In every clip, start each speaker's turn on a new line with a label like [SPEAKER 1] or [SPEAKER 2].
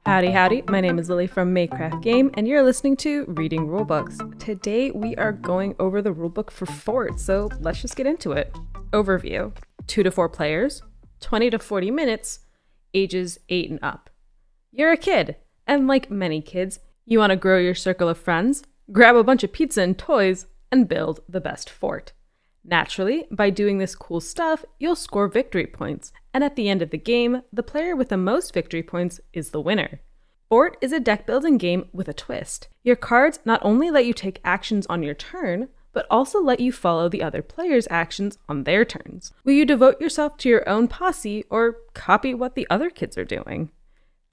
[SPEAKER 1] Howdy, howdy. My name is Lily from Maycraft Game, and you're listening to Reading Rulebooks. Today, we are going over the rulebook for Fort, so let's just get into it. Overview. 2 to 4 players, 20 to 40 minutes, ages 8 and up. You're a kid, and like many kids, you want to grow your circle of friends, grab a bunch of pizza and toys, and build the best fort. Naturally, by doing this cool stuff, you'll score victory points, and at the end of the game, the player with the most victory points is the winner. Fort is a deck-building game with a twist. Your cards not only let you take actions on your turn, but also let you follow the other player's actions on their turns. Will you devote yourself to your own posse or copy what the other kids are doing?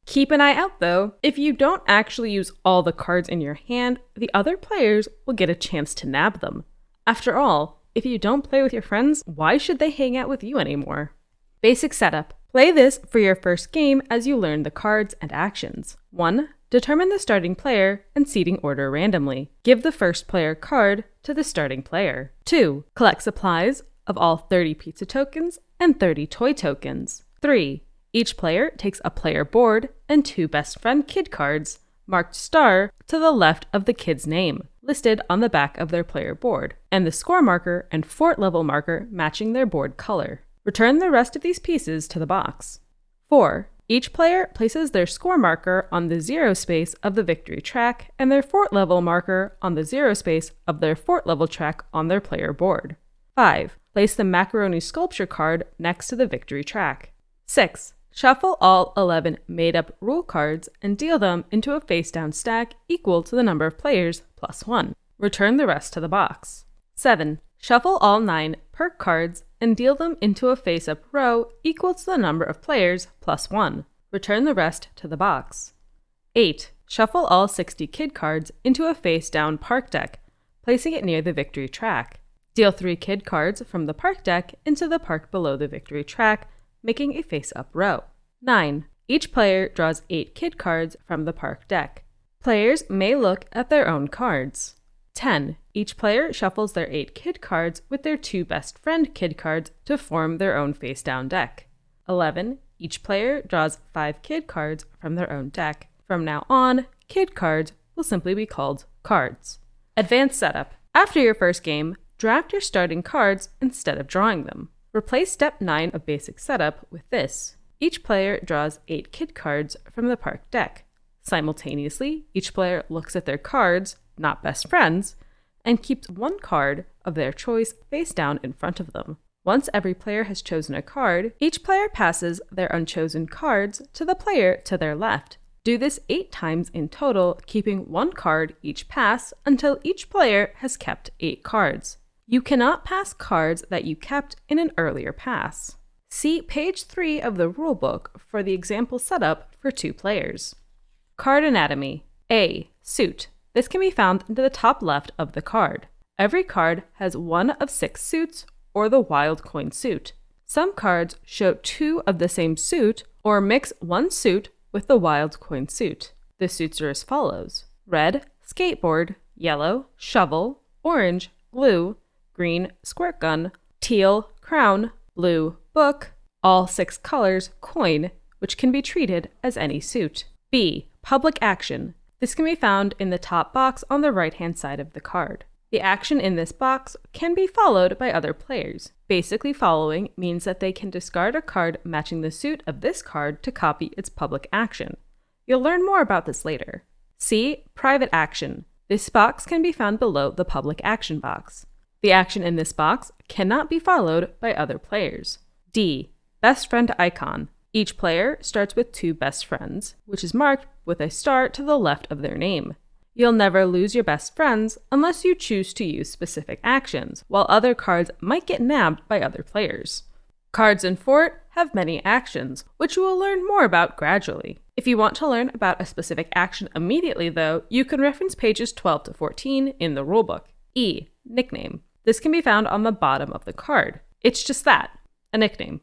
[SPEAKER 1] Keep an eye out though. If you don't actually use all the cards in your hand, the other players will get a chance to nab them. After all, if you don't play with your friends, why should they hang out with you anymore? Basic setup. Play this for your first game as you learn the cards and actions. 1. Determine the starting player and seating order randomly. Give the first player card to the starting player. 2. Collect supplies of all 30 pizza tokens and 30 toy tokens. 3. Each player takes a player board and 2 best friend kid cards, marked star to the left of the kid's name, listed on the back of their player board, and the score marker and fort level marker matching their board color. Return the rest of these pieces to the box. 4. Each player places their score marker on the 0 space of the victory track and their fort level marker on the 0 space of their fort level track on their player board. 5. Place the macaroni sculpture card next to the victory track. 6. Shuffle all 11 made-up rule cards and deal them into a face-down stack equal to the number of players plus 1. Return the rest to the box. 7. Shuffle all 9 perk cards and deal them into a face-up row equal to the number of players plus 1. Return the rest to the box. 8. Shuffle all 60 kid cards into a face-down park deck, placing it near the victory track. Deal 3 kid cards from the park deck into the park below the victory track, making a face-up row. 9. Each player draws 8 kid cards from the park deck. Players may look at their own cards. 10. Each player shuffles their 8 kid cards with their 2 best friend kid cards to form their own face-down deck. 11. Each player draws 5 kid cards from their own deck. From now on, kid cards will simply be called cards. Advanced setup. After your first game, draft your starting cards instead of drawing them. Replace step 9 of basic setup with this. Each player draws 8 kid cards from the park deck. Simultaneously, each player looks at their cards, not best friends, and keeps 1 card of their choice face down in front of them. Once every player has chosen a card, each player passes their unchosen cards to the player to their left. Do this 8 times in total, keeping 1 card each pass until each player has kept 8 cards. You cannot pass cards that you kept in an earlier pass. See page 3 of the rulebook for the example setup for 2 players. Card anatomy. A. Suit. This can be found to the top left of the card. Every card has 1 of 6 suits or the wild coin suit. Some cards show 2 of the same suit or mix 1 suit with the wild coin suit. The suits are as follows: red, skateboard; yellow, shovel; orange, glue; green, squirt gun; teal, crown; blue, book; all 6 colors, coin, which can be treated as any suit. B. Public action. This can be found in the top box on the right-hand side of the card. The action in this box can be followed by other players. Basically following means that they can discard a card matching the suit of this card to copy its public action. You'll learn more about this later. C. Private action. This box can be found below the public action box. The action in this box cannot be followed by other players. D. Best friend icon. Each player starts with 2 best friends, which is marked with a star to the left of their name. You'll never lose your best friends unless you choose to use specific actions, while other cards might get nabbed by other players. Cards in Fort have many actions, which you will learn more about gradually. If you want to learn about a specific action immediately though, you can reference pages 12 to 14 in the rulebook. E. Nickname. This can be found on the bottom of the card. It's just that, a nickname.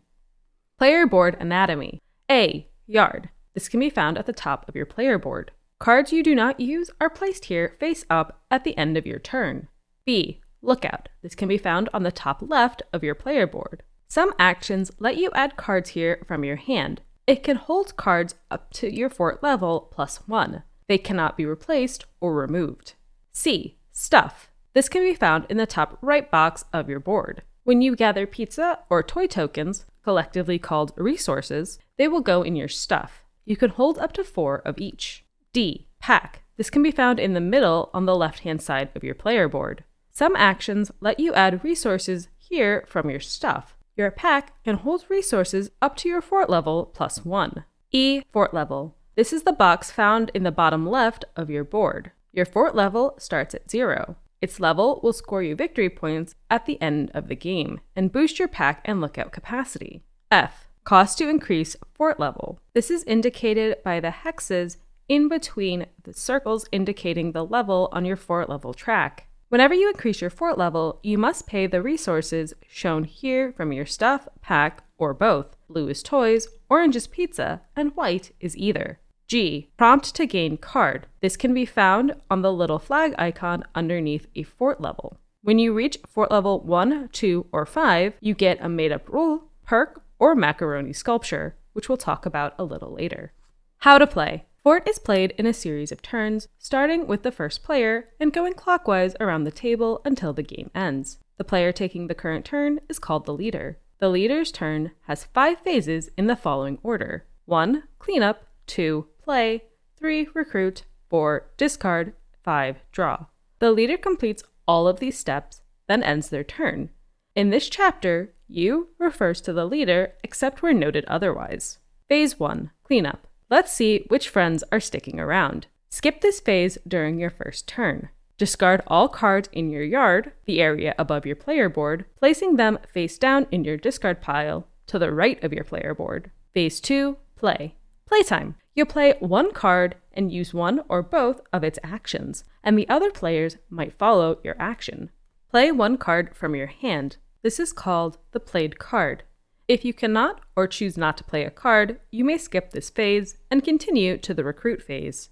[SPEAKER 1] Player board anatomy. A. Yard. This can be found at the top of your player board. Cards you do not use are placed here face up at the end of your turn. B. Lookout. This can be found on the top left of your player board. Some actions let you add cards here from your hand. It can hold cards up to your fort level +1. They cannot be replaced or removed. C. Stuff. This can be found in the top right box of your board. When you gather pizza or toy tokens, collectively called resources, they will go in your stuff. You can hold up to 4 of each. D. Pack. This can be found in the middle on the left-hand side of your player board. Some actions let you add resources here from your stuff. Your pack can hold resources up to your fort level +1. E. Fort level. This is the box found in the bottom left of your board. Your fort level starts at 0. Its level will score you victory points at the end of the game and boost your pack and lookout capacity. F. Cost to increase fort level. This is indicated by the hexes in between the circles indicating the level on your fort level track. Whenever you increase your fort level, you must pay the resources shown here from your stuff, pack, or both. Blue is toys, orange is pizza, and white is either. G. Prompt to gain card. This can be found on the little flag icon underneath a fort level. When you reach fort level 1, 2, or 5, you get a made-up rule, perk, or macaroni sculpture, which we'll talk about a little later. How to play. Fort is played in a series of turns, starting with the first player and going clockwise around the table until the game ends. The player taking the current turn is called the leader. The leader's turn has 5 phases in the following order: 1. Cleanup, 2. Play, 3. Recruit, 4. Discard, 5. Draw. The leader completes all of these steps, then ends their turn. In this chapter, U refers to the leader except where noted otherwise. Phase 1. Cleanup. Let's see which friends are sticking around. Skip this phase during your first turn. Discard all cards in your yard, the area above your player board, placing them face down in your discard pile to the right of your player board. Phase 2. Play. Playtime. You'll play 1 card and use one or both of its actions, and the other players might follow your action. Play 1 card from your hand. This is called the played card. If you cannot or choose not to play a card, you may skip this phase and continue to the recruit phase.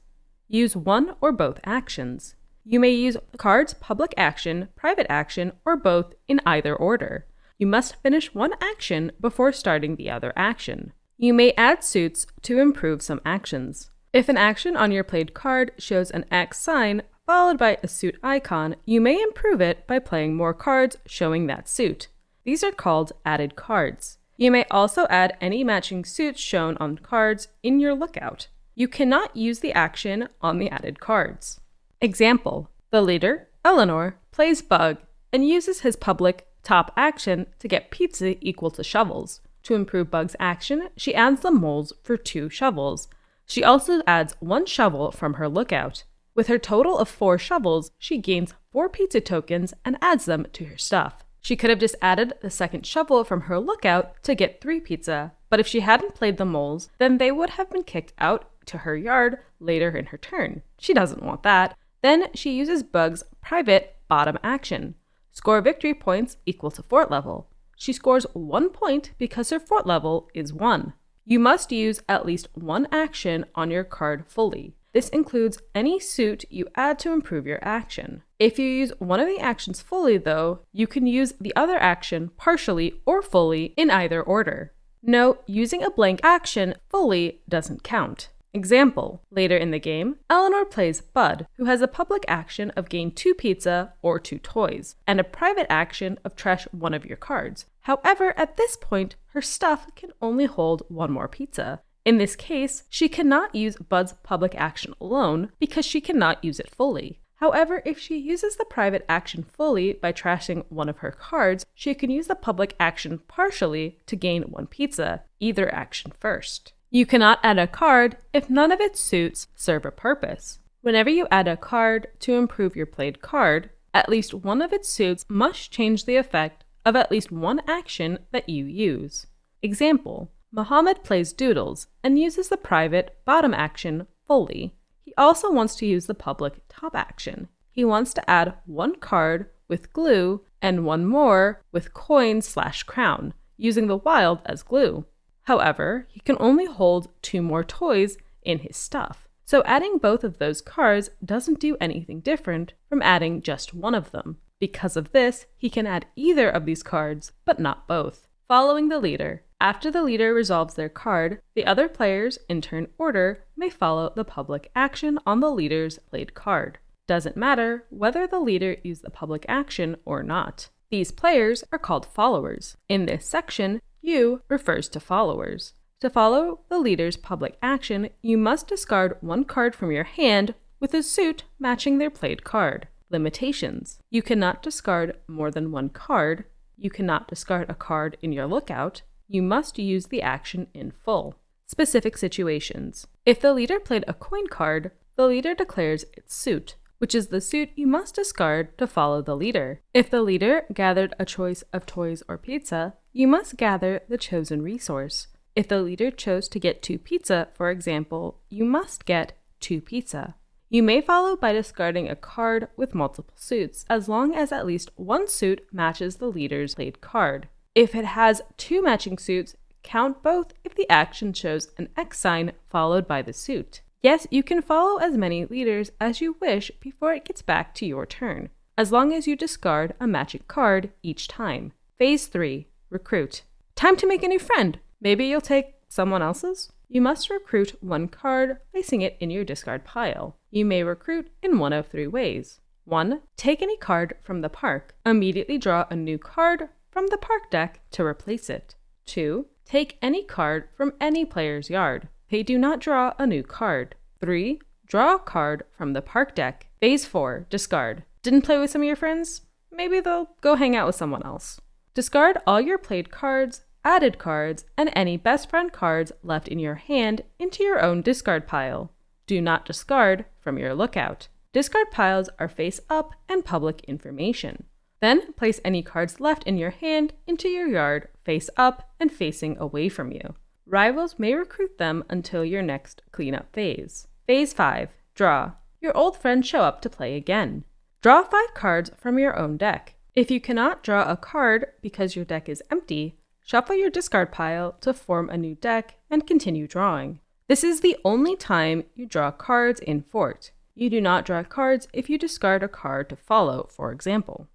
[SPEAKER 1] Use one or both actions. You may use the card's public action, private action, or both in either order. You must finish one action before starting the other action. You may add suits to improve some actions. If an action on your played card shows an X sign followed by a suit icon, you may improve it by playing more cards showing that suit. These are called added cards. You may also add any matching suits shown on cards in your lookout. You cannot use the action on the added cards. Example: the leader, Eleanor, plays Bug and uses his public top action to get pizza equal to shovels. To improve Bug's action, she adds the moles for 2 shovels. She also adds 1 shovel from her lookout. With her total of 4 shovels, she gains 4 pizza tokens and adds them to her stuff. She could have just added the second shovel from her lookout to get 3 pizza, but if she hadn't played the moles, then they would have been kicked out to her yard later in her turn. She doesn't want that. Then she uses Bug's private bottom action. Score victory points equal to fort level. She scores 1 point because her fort level is 1. You must use at least 1 action on your card fully. This includes any suit you add to improve your action. If you use one of the actions fully, though, you can use the other action partially or fully in either order. Note, using a blank action fully doesn't count. Example: later in the game, Eleanor plays Bud, who has a public action of gain 2 pizza or 2 toys, and a private action of trash one of your cards. However, at this point, her stuff can only hold 1 more pizza. In this case, she cannot use Bud's public action alone because she cannot use it fully. However, if she uses the private action fully by trashing one of her cards, she can use the public action partially to gain 1 pizza, either action first. You cannot add a card if none of its suits serve a purpose. Whenever you add a card to improve your played card, at least one of its suits must change the effect of at least 1 action that you use. Example: Muhammad plays Doodles and uses the private bottom action fully. He also wants to use the public top action. He wants to add 1 card with glue and 1 more with coin/crown, using the wild as glue. However, he can only hold 2 more toys in his stuff. So adding both of those cards doesn't do anything different from adding just one of them. Because of this, he can add either of these cards, but not both. Following the leader. After the leader resolves their card, the other players, in turn order, may follow the public action on the leader's played card. Doesn't matter whether the leader used the public action or not. These players are called followers. In this section, you refers to followers. To follow the leader's public action, you must discard one card from your hand with a suit matching their played card. Limitations. You cannot discard more than one card. You cannot discard a card in your lookout. You must use the action in full. Specific situations. If the leader played a coin card, the leader declares its suit, which is the suit you must discard to follow the leader. If the leader gathered a choice of toys or pizza, you must gather the chosen resource. If the leader chose to get 2 pizza, for example, you must get 2 pizza. You may follow by discarding a card with multiple suits, as long as at least one suit matches the leader's played card. If it has 2 matching suits, count both if the action shows an X sign followed by the suit. Yes, you can follow as many leaders as you wish before it gets back to your turn, as long as you discard a matching card each time. Phase 3. Recruit. Time to make a new friend! Maybe you'll take someone else's? You must recruit one card, placing it in your discard pile. You may recruit in one of 3 ways. 1. Take any card from the park. Immediately draw a new card from the park deck to replace it. 2. Take any card from any player's yard. They do not draw a new card. 3. Draw a card from the park deck. Phase 4. Discard. Didn't play with some of your friends? Maybe they'll go hang out with someone else. Discard all your played cards, added cards, and any best friend cards left in your hand into your own discard pile. Do not discard from your lookout. Discard piles are face up and public information. Then place any cards left in your hand into your yard face up and facing away from you. Rivals may recruit them until your next cleanup phase. Phase 5. Draw. Your old friends show up to play again. Draw 5 cards from your own deck. If you cannot draw a card because your deck is empty, shuffle your discard pile to form a new deck and continue drawing. This is the only time you draw cards in Fort. You do not draw cards if you discard a card to follow, for example.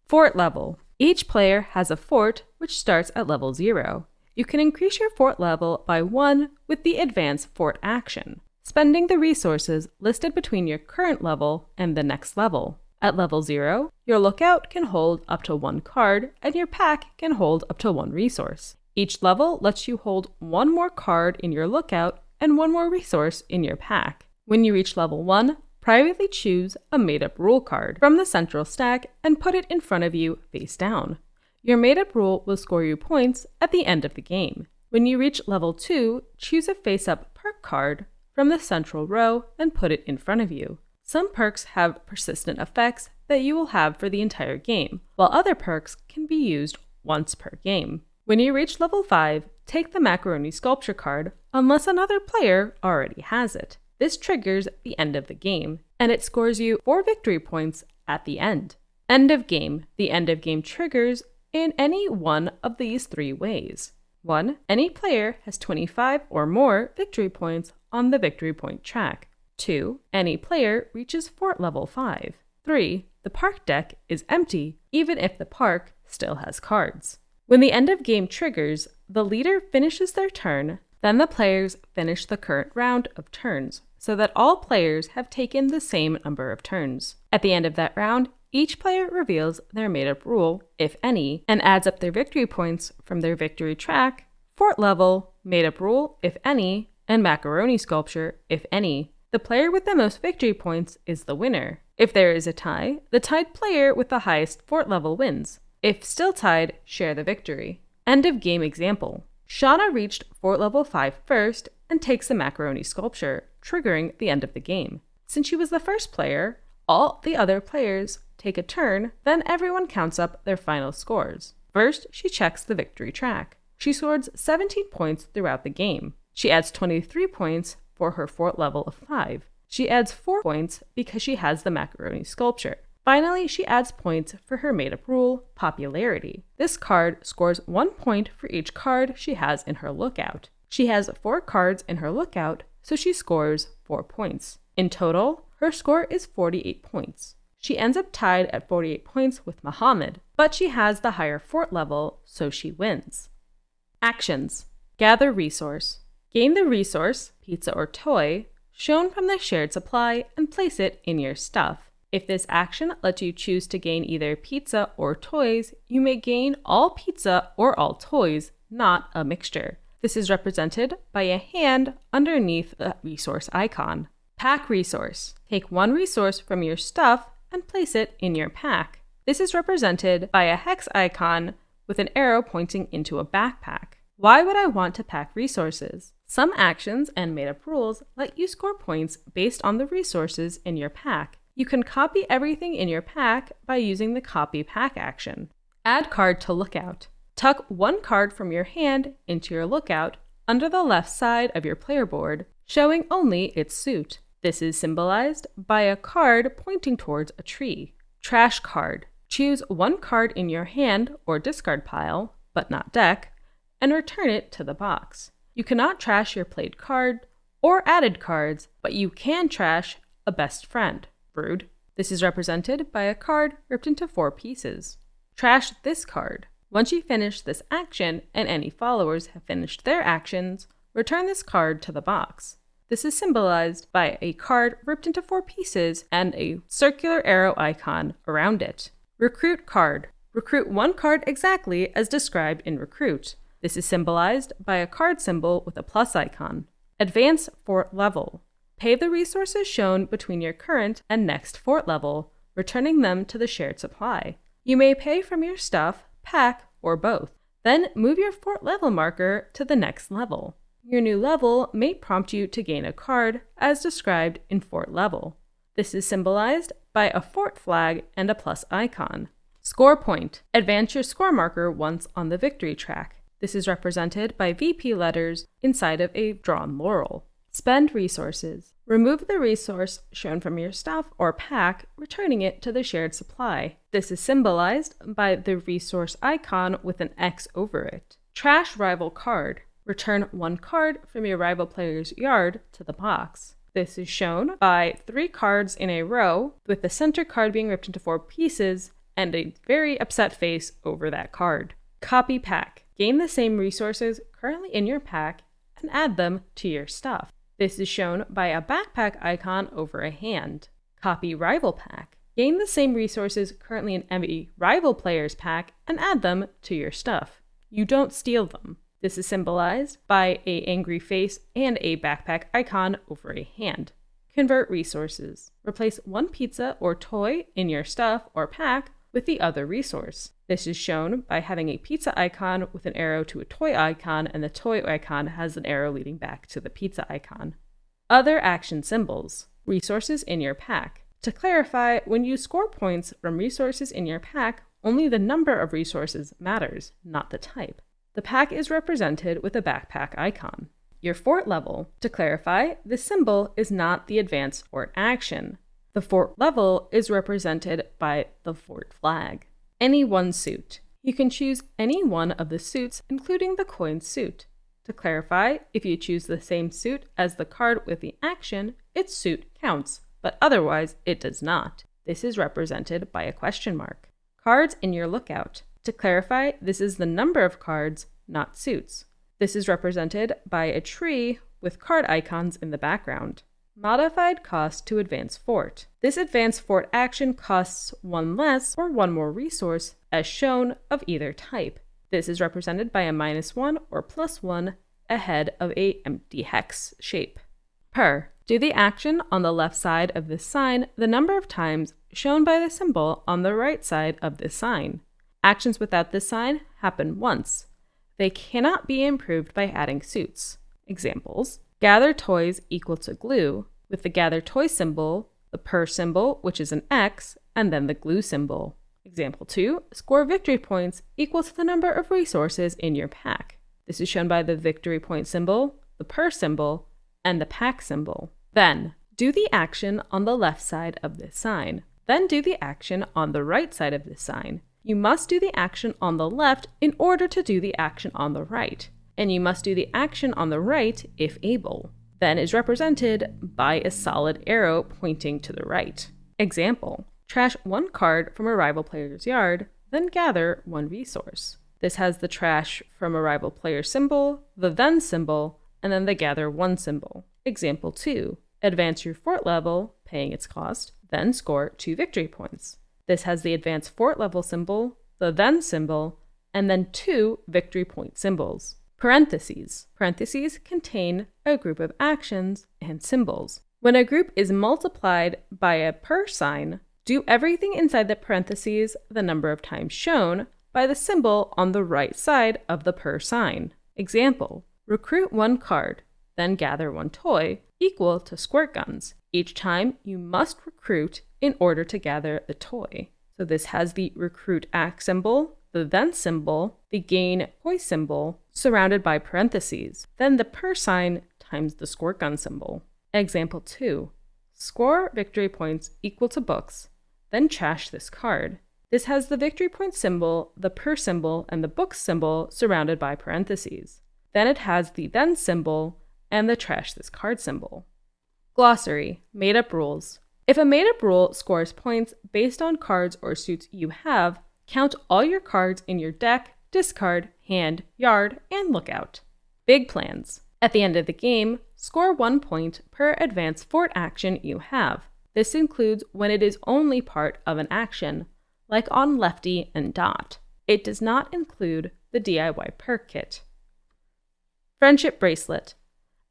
[SPEAKER 1] Fort level. Each player has a fort which starts at level 0. You can increase your fort level by 1 with the advanced fort action, spending the resources listed between your current level and the next level. At level 0, your lookout can hold up to 1 card and your pack can hold up to 1 resource. Each level lets you hold 1 more card in your lookout and 1 more resource in your pack. When you reach level 1, privately choose a made-up rule card from the central stack and put it in front of you face down. Your made-up rule will score you points at the end of the game. When you reach level 2, choose a face-up perk card from the central row and put it in front of you. Some perks have persistent effects that you will have for the entire game, while other perks can be used once per game. When you reach level 5, take the macaroni sculpture card unless another player already has it. This triggers the end of the game, and it scores you 4 victory points at the end. End of game. The end of game triggers in any one of these 3 ways. 1. Any player has 25 or more victory points on the victory point track. 2. Any player reaches fort level 5. 3. The park deck is empty, even if the park still has cards. When the end of game triggers, the leader finishes their turn, then the players finish the current round of turns, so that all players have taken the same number of turns. At the end of that round, each player reveals their made-up rule, if any, and adds up their victory points from their victory track, fort level, made-up rule, if any, and macaroni sculpture, if any. The player with the most victory points is the winner. If there is a tie, the tied player with the highest fort level wins. If still tied, share the victory. End of game example. Shauna reached fort level 5 first and takes the macaroni sculpture, triggering the end of the game. Since she was the first player, all the other players take a turn, then everyone counts up their final scores. First, she checks the victory track. She scores 17 points throughout the game. She adds 23 points for her fort level of 5. She adds 4 points because she has the macaroni sculpture. Finally, she adds points for her made-up rule, popularity. This card scores 1 point for each card she has in her lookout. She has 4 cards in her lookout, so she scores 4 points. In total, her score is 48 points. She ends up tied at 48 points with Muhammad, but she has the higher fort level, so she wins. Actions. Gather resource. Gain the resource, pizza or toy, shown from the shared supply and place it in your stuff. If this action lets you choose to gain either pizza or toys, you may gain all pizza or all toys, not a mixture. This is represented by a hand underneath the resource icon. Pack resource. Take one resource from your stuff and place it in your pack. This is represented by a hex icon with an arrow pointing into a backpack. Why would I want to pack resources? Some actions and made-up rules let you score points based on the resources in your pack. You can copy everything in your pack by using the copy pack action. Add card to lookout. Tuck one card from your hand into your lookout under the left side of your player board, showing only its suit. This is symbolized by a card pointing towards a tree. Trash card. Choose one card in your hand or discard pile, but not deck, and return it to the box. You cannot trash your played card or added cards, but you can trash a best friend. Rude. This is represented by a card ripped into 4 pieces. Trash this card. Once you finish this action and any followers have finished their actions, return this card to the box. This is symbolized by a card ripped into 4 pieces and a circular arrow icon around it. Recruit card. Recruit one card exactly as described in Recruit. This is symbolized by a card symbol with a plus icon. Advance fort level. Pay the resources shown between your current and next fort level, returning them to the shared supply. You may pay from your stuff, pack, or both. Then move your fort level marker to the next level. Your new level may prompt you to gain a card as described in fort level. This is symbolized by a fort flag and a plus icon. Score point. Advance your score marker once on the victory track. This is represented by VP letters inside of a drawn laurel. Spend resources. Remove the resource shown from your stuff or pack, returning it to the shared supply. This is symbolized by the resource icon with an X over it. Trash rival card. Return one card from your rival player's yard to the box. This is shown by 3 cards in a row, with the center card being ripped into 4 pieces and a very upset face over that card. Copy pack. Gain the same resources currently in your pack and add them to your stuff. This is shown by a backpack icon over a hand. Copy rival pack. Gain the same resources currently in every rival player's pack and add them to your stuff. You don't steal them. This is symbolized by an angry face and a backpack icon over a hand. Convert resources. Replace one pizza or toy in your stuff or pack with the other resource. This is shown by having a pizza icon with an arrow to a toy icon, and the toy icon has an arrow leading back to the pizza icon. Other action symbols. Resources in your pack. To clarify, when you score points from resources in your pack, only the number of resources matters, not the type. The pack is represented with a backpack icon. Your fort level. To clarify, the symbol is not the advance fort action. The fort level is represented by the fort flag. Any one suit. You can choose any one of the suits, including the coin suit. To clarify, if you choose the same suit as the card with the action, its suit counts, but otherwise it does not. This is represented by a question mark. Cards in your lookout. To clarify, this is the number of cards, not suits. This is represented by a tree with card icons in the background. Modified cost to advance fort. This advance fort action costs 1 less or 1 more resource as shown of either type. This is represented by a -1 or +1 ahead of a empty hex shape. Per. Do the action on the left side of this sign the number of times shown by the symbol on the right side of this sign. Actions without this sign happen once. They cannot be improved by adding suits. Examples. Gather toys equal to glue, with the gather toy symbol, the per symbol, which is an X, and then the glue symbol. Example 2, score victory points equal to the number of resources in your pack. This is shown by the victory point symbol, the per symbol, and the pack symbol. Then, do the action on the left side of this sign. Then do the action on the right side of this sign. You must do the action on the left in order to do the action on the right. And you must do the action on the right if able. Then is represented by a solid arrow pointing to the right. Example, trash one card from a rival player's yard, then gather one resource. This has the trash from a rival player symbol, the then symbol, and then the gather 1 symbol. Example 2. Advance your fort level, paying its cost, then score 2 victory points. This has the advance fort level symbol, the then symbol, and then 2 victory point symbols. Parentheses. Parentheses contain a group of actions and symbols. When a group is multiplied by a per sign, do everything inside the parentheses the number of times shown by the symbol on the right side of the per sign. Example, recruit 1 card, then gather 1 toy, equal to squirt guns. Each time you must recruit in order to gather the toy. So this has the recruit act symbol, the then symbol, the gain toy symbol, surrounded by parentheses, then the per sign times the squirt gun symbol. Example 2. Score victory points equal to books, then trash this card. This has the victory point symbol, the per symbol, and the books symbol surrounded by parentheses. Then it has the then symbol and the trash this card symbol. Glossary, made-up rules. If a made-up rule scores points based on cards or suits you have, count all your cards in your deck, discard, hand, yard, and lookout. Big plans. At the end of the game, score 1 point per advance fort action you have. This includes when it is only part of an action, like on Lefty and Dot. It does not include the DIY perk kit. Friendship bracelet.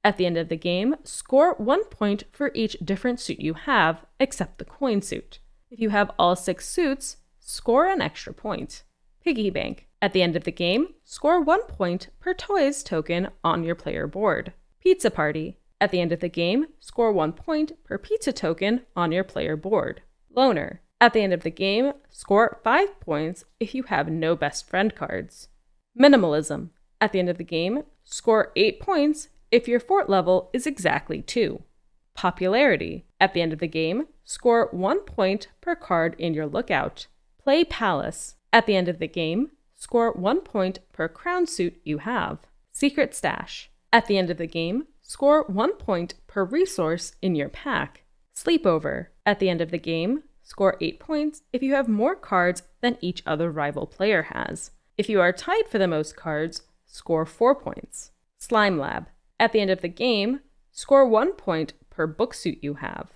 [SPEAKER 1] At the end of the game, score 1 point for each different suit you have, except the coin suit. If you have all 6 suits, score an extra point. Piggy bank. At the end of the game, score 1 point per toys token on your player board. Pizza party. At the end of the game, score 1 point per pizza token on your player board. Loner. At the end of the game, score 5 points if you have no best friend cards. Minimalism. At the end of the game, score 8 points if your fort level is exactly 2. Popularity. At the end of the game, score 1 point per card in your lookout. Play Palace. At the end of the game, score 1 point per crown suit you have. Secret Stash. At the end of the game, score 1 point per resource in your pack. Sleepover. At the end of the game, score 8 points if you have more cards than each other rival player has. If you are tied for the most cards, score 4 points. Slime Lab. At the end of the game, score 1 point per book suit you have.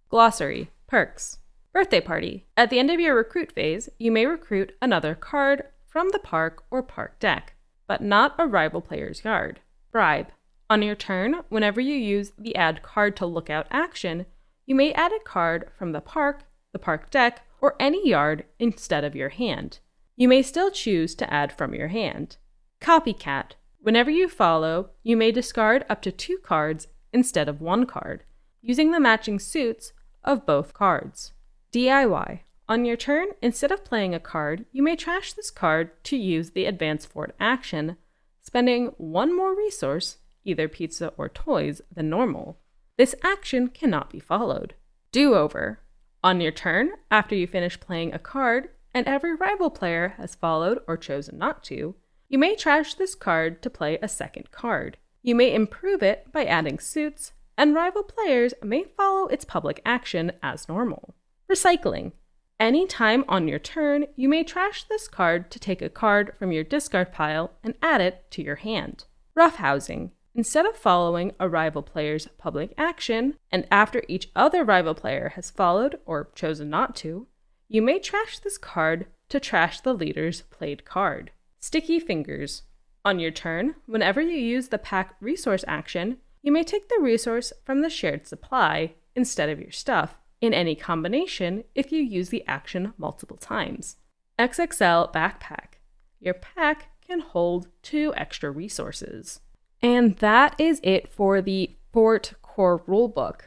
[SPEAKER 1] Glossary Perks. Birthday party. At the end of your recruit phase, you may recruit another card from the park or park deck, but not a rival player's yard. Bribe. On your turn, whenever you use the add card to lookout action, you may add a card from the park deck, or any yard instead of your hand. You may still choose to add from your hand. Copycat. Whenever you follow, you may discard up to 2 cards instead of 1 card, using the matching suits of both cards. DIY. On your turn, instead of playing a card, you may trash this card to use the advance fort action, spending 1 more resource, either pizza or toys, than normal. This action cannot be followed. Do-over. On your turn, after you finish playing a card, and every rival player has followed or chosen not to, you may trash this card to play a second card. You may improve it by adding suits, and rival players may follow its public action as normal. Recycling. Any time on your turn, you may trash this card to take a card from your discard pile and add it to your hand. Roughhousing. Instead of following a rival player's public action, and after each other rival player has followed or chosen not to, you may trash this card to trash the leader's played card. Sticky fingers. On your turn, whenever you use the pack resource action, you may take the resource from the shared supply instead of your stuff, in any combination if you use the action multiple times. XXL backpack. Your pack can hold 2 extra resources. And that is it for the Fort Core rulebook.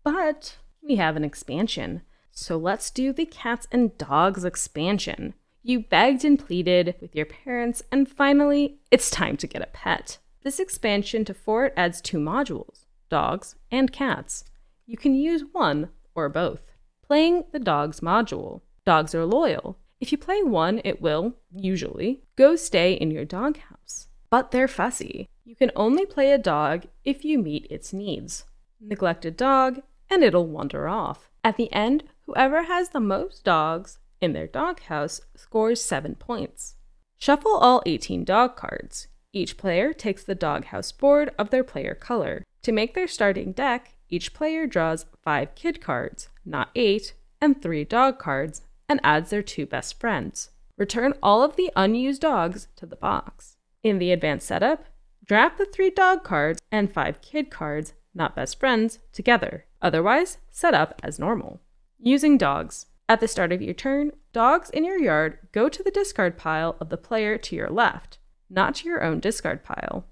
[SPEAKER 1] But we have an expansion. So let's do the Cats and Dogs expansion. You begged and pleaded with your parents, and finally, it's time to get a pet. This expansion to Fort adds 2 modules, dogs and cats. You can use one or both. Playing the dogs module. Dogs are loyal. If you play one, it will, usually, go stay in your doghouse. But they're fussy. You can only play a dog if you meet its needs. Neglect a dog, and it'll wander off. At the end, whoever has the most dogs in their doghouse scores 7 points. Shuffle all 18 dog cards. Each player takes the doghouse board of their player color. To make their starting deck, each player draws 5 kid cards, not 8, and 3 dog cards, and adds their 2 best friends. Return all of the unused dogs to the box. In the advanced setup, draft the 3 dog cards and 5 kid cards, not best friends, together. Otherwise, set up as normal. Using dogs. At the start of your turn, dogs in your yard go to the discard pile of the player to your left, not to your own discard pile.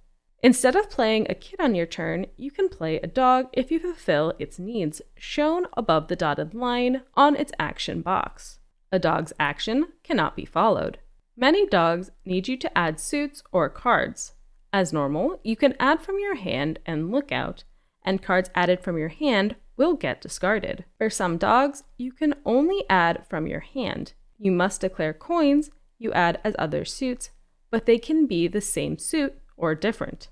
[SPEAKER 1] Instead of playing a kid on your turn, you can play a dog if you fulfill its needs shown above the dotted line on its action box. A dog's action cannot be followed. Many dogs need you to add suits or cards. As normal, you can add from your hand and look out, and cards added from your hand will get discarded. For some dogs, you can only add from your hand. You must declare coins you add as other suits, but they can be the same suit or different.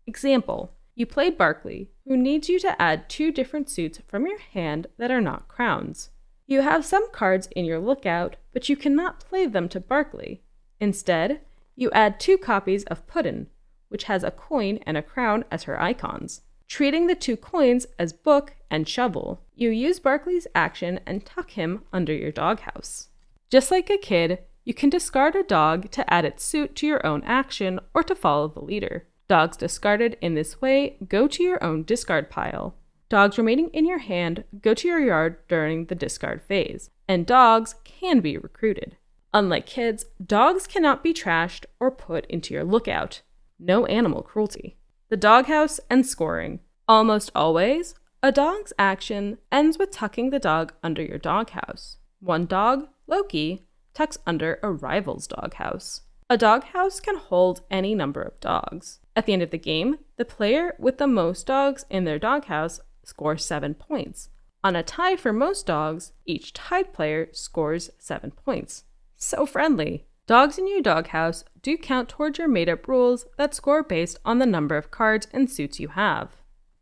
[SPEAKER 1] Example, you play Barkley, who needs you to add 2 different suits from your hand that are not crowns. You have some cards in your lookout, but you cannot play them to Barkley. Instead, you add 2 copies of Puddin', which has a coin and a crown as her icons. Treating the 2 coins as book and shovel, you use Barkley's action and tuck him under your doghouse. Just like a kid, you can discard a dog to add its suit to your own action or to follow the leader. Dogs discarded in this way go to your own discard pile. Dogs remaining in your hand go to your yard during the discard phase, and dogs can be recruited. Unlike kids, dogs cannot be trashed or put into your lookout. No animal cruelty. The doghouse and scoring. Almost always, a dog's action ends with tucking the dog under your doghouse. One dog, Loki, tucks under a rival's doghouse. A doghouse can hold any number of dogs. At the end of the game, the player with the most dogs in their doghouse scores 7 points. On a tie for most dogs, each tied player scores 7 points. So friendly! Dogs in your doghouse do count towards your made-up rules that score based on the number of cards and suits you have.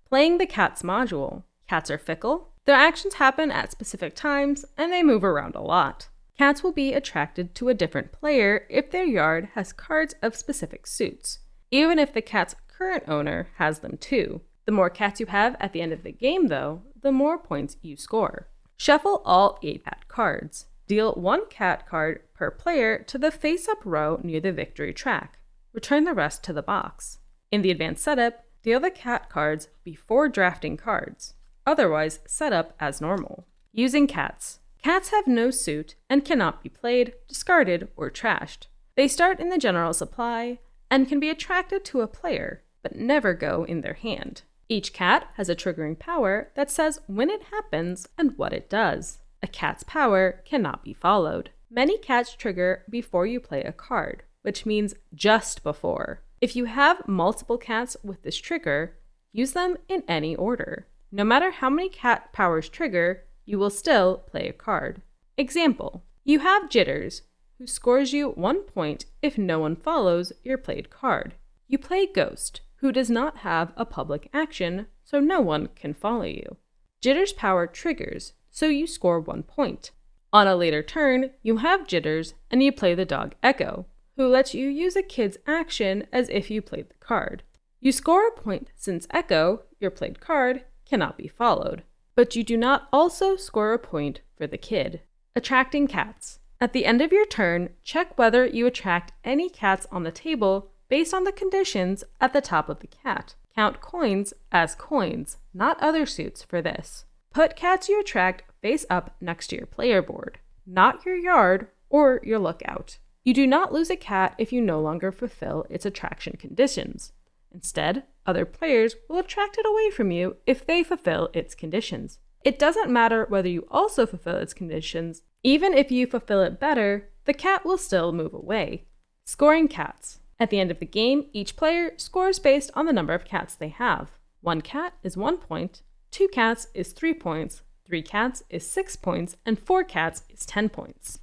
[SPEAKER 1] Playing the cats module. Cats are fickle. Their actions happen at specific times, and they move around a lot. Cats will be attracted to a different player if their yard has cards of specific suits, even if the cat's current owner has them too. The more cats you have at the end of the game, though, the more points you score. Shuffle all 8 cat cards. Deal 1 cat card per player to the face-up row near the victory track. Return the rest to the box. In the advanced setup, deal the cat cards before drafting cards. Otherwise, set up as normal. Using cats. Cats have no suit and cannot be played, discarded, or trashed. They start in the general supply and can be attracted to a player, but never go in their hand. Each cat has a triggering power that says when it happens and what it does. A cat's power cannot be followed. Many cats trigger before you play a card, which means just before. If you have multiple cats with this trigger, use them in any order. No matter how many cat powers trigger, you will still play a card. Example, you have Jitters, who scores you 1 point if no one follows your played card. You play Ghost, who does not have a public action, so no one can follow you. Jitters' power triggers, so you score 1 point. On a later turn, you have Jitters and you play the dog Echo, who lets you use a kid's action as if you played the card. You score a point since Echo, your played card, cannot be followed, but you do not also score a point for the kid. Attracting cats. At the end of your turn, check whether you attract any cats on the table based on the conditions at the top of the cat. Count coins as coins, not other suits for this. Put cats you attract face up next to your player board, not your yard or your lookout. You do not lose a cat if you no longer fulfill its attraction conditions. Instead, other players will attract it away from you if they fulfill its conditions. It doesn't matter whether you also fulfill its conditions. Even if you fulfill it better, the cat will still move away. Scoring cats. At the end of the game, each player scores based on the number of cats they have. 1 cat is 1 point, 2 cats is 3 points, 3 cats is 6 points, and 4 cats is 10 points.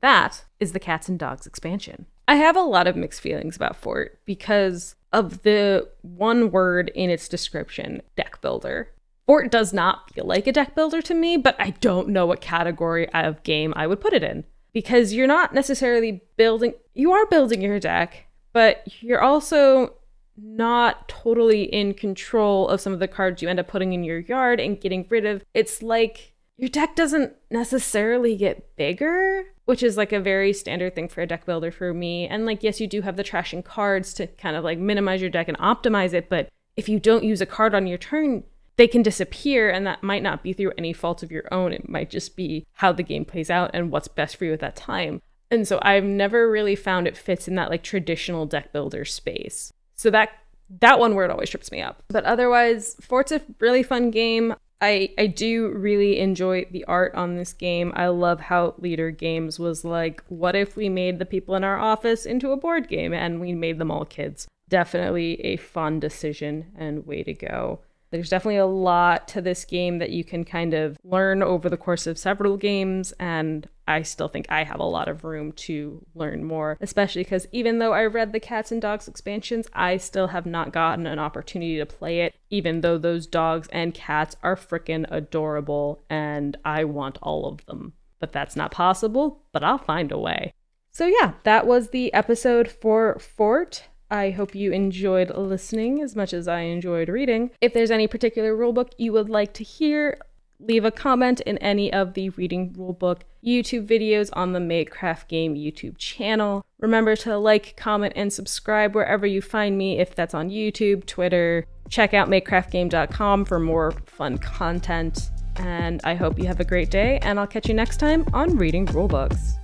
[SPEAKER 1] That is the Cats and Dogs expansion. I have a lot of mixed feelings about Fort because of the one word in its description, deck builder. Fort does not feel like a deck builder to me, but I don't know what category of game I would put it in. because you're not necessarily you are building your deck, but you're also not totally in control of some of the cards you end up putting in your yard and getting rid of. It's like your deck doesn't necessarily get bigger, which is like a very standard thing for a deck builder for me. And like, yes, you do have the trashing cards to kind of like minimize your deck and optimize it, but if you don't use a card on your turn, they can disappear, and that might not be through any fault of your own. It might just be how the game plays out and what's best for you at that time. And so I've never really found it fits in that like traditional deck builder space. So that one word always trips me up. But otherwise, Fort's a really fun game. I do really enjoy the art on this game. I love how Leader Games was like, what if we made the people in our office into a board game and we made them all kids? Definitely a fun decision and way to go. There's definitely a lot to this game that you can kind of learn over the course of several games, and I still think I have a lot of room to learn more, especially because even though I read the Cats and Dogs expansions, I still have not gotten an opportunity to play it, even though those dogs and cats are freaking adorable, and I want all of them. But that's not possible, but I'll find a way. So yeah, that was the episode for Fort. I hope you enjoyed listening as much as I enjoyed reading. If there's any particular rulebook you would like to hear, leave a comment in any of the Reading Rulebook YouTube videos on the Makecraft Game YouTube channel. Remember to like, comment, and subscribe wherever you find me, if that's on YouTube, Twitter. Check out makecraftgame.com for more fun content. And I hope you have a great day, and I'll catch you next time on Reading Rulebooks.